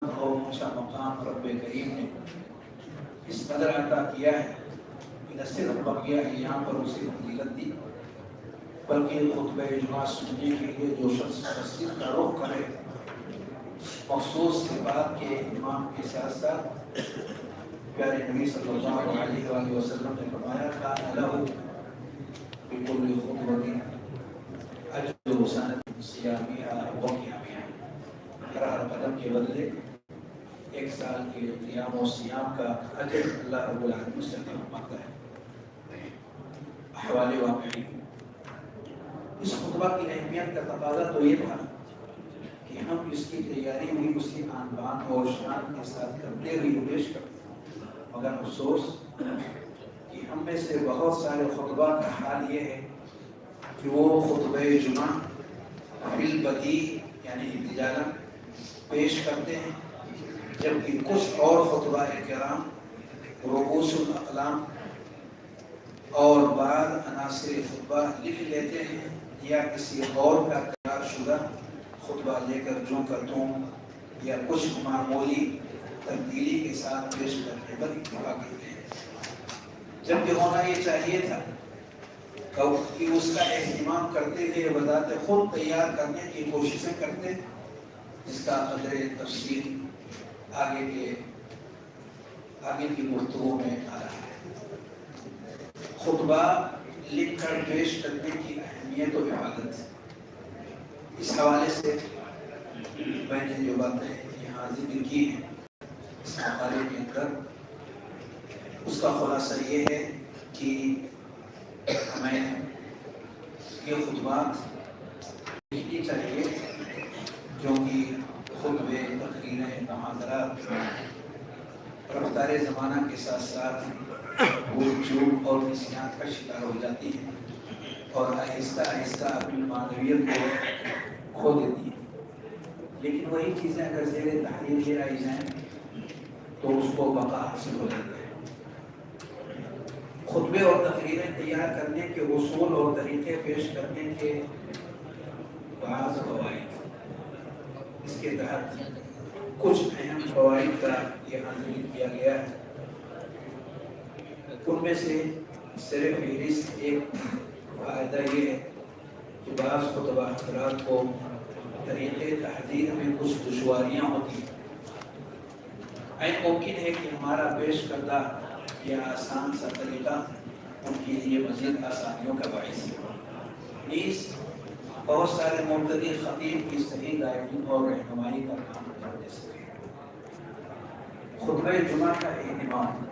اور اونچا مقام رب کریم نے اس قدر عطا کیا ہے کہ نہ صرف بقیہ ایام پر اسے فضیلت دی، بلکہ خطبہ جمعہ سننے کے لیے جو شخص مسجد کا رخ کرے مخصوص کے بعد کے امام کے ساتھ ساتھ پیارے نبی صلی اللہ علیہ وآلہ وسلم نے فرمایا کان لہ بکل خطبۃ اجر سنۃ صیامها و قیامها، ہر قدم کے بدلے ایک سال کے قیام و سیام کا اجر اللہ رب العالمین سے مانگتا ہے۔ احوال واقعی اس خطبہ کی اہمیت کا تقاضا تو یہ تھا کہ ہم اس کی تیاری بھی اسی آن بان اور شان کے ساتھ کرتے ہوئے پیش کرتے، مگر افسوس کہ ہم میں سے بہت سارے خطبہ کا حال یہ ہے کہ وہ خطبہ جمعہ بالبدیع یعنی ارتجالاً پیش کرتے ہیں، جبکہ کچھ اور خطبہ کرام رؤوس الاقلام اور بعض عناصر خطبہ لکھ لیتے ہیں یا کسی اور کا تیار شدہ خطبہ لے کر جو کا توں یا کچھ معمولی تبدیلی کے ساتھ پیش کرنے پر اکتفا کرتے ہیں، جبکہ ہونا یہ چاہیے تھا کہ اس کا اہتمام کرتے ہوئے بذات خود تیار کرنے کی کوششیں کرتے، جس کا قدر تفصیل آگے کی گفتگو میں آ رہا ہے۔ خطبہ لکھ کر پیش کرنے کی اہمیت و حفاظت، اس حوالے سے میں نے جو باتیں یہاں ذکر کی ہیں اس مقالے کے اندر، اس کا خلاصہ یہ ہے کہ ہمیں یہ خطبات لکھنی چاہیے جو کہ خطبے، تقریریں، محاضرات رفتار زمانہ کے ساتھ ساتھ بھول چوک اور نسیان کا شکار ہو جاتی ہیں اور آہستہ آہستہ اپنی معنویت کو کھو دیتی ہیں، لیکن وہی چیزیں اگر زیر تحریر لے آئی جائیں تو اس کو بقا حاصل ہو جاتا ہے۔ خطبے اور تقریریں تیار کرنے کے اصول اور طریقے پیش کرنے کے بعض فوائد، اس کے تحت کچھ اہم فوائد کا یہاں ذکر کیا گیا ہے۔ ان میں سے صرف فہرست ایک فائدہ یہ ہے کہ بعض خطبہ حضرات کو طریقے تحریر میں کچھ دشواریاں ہوتی ہیں، ممکن ہے کہ ہمارا پیش کردہ یہ آسان سا طریقہ ان کے لیے مزید آسانیوں کا باعث ہے۔ نیز بہت سارے مبتدی خطیب کی صحیح گائیڈنگ اور رہنمائی کا کام کرتے ہیں۔ خطبہ جمعہ کا اہتمام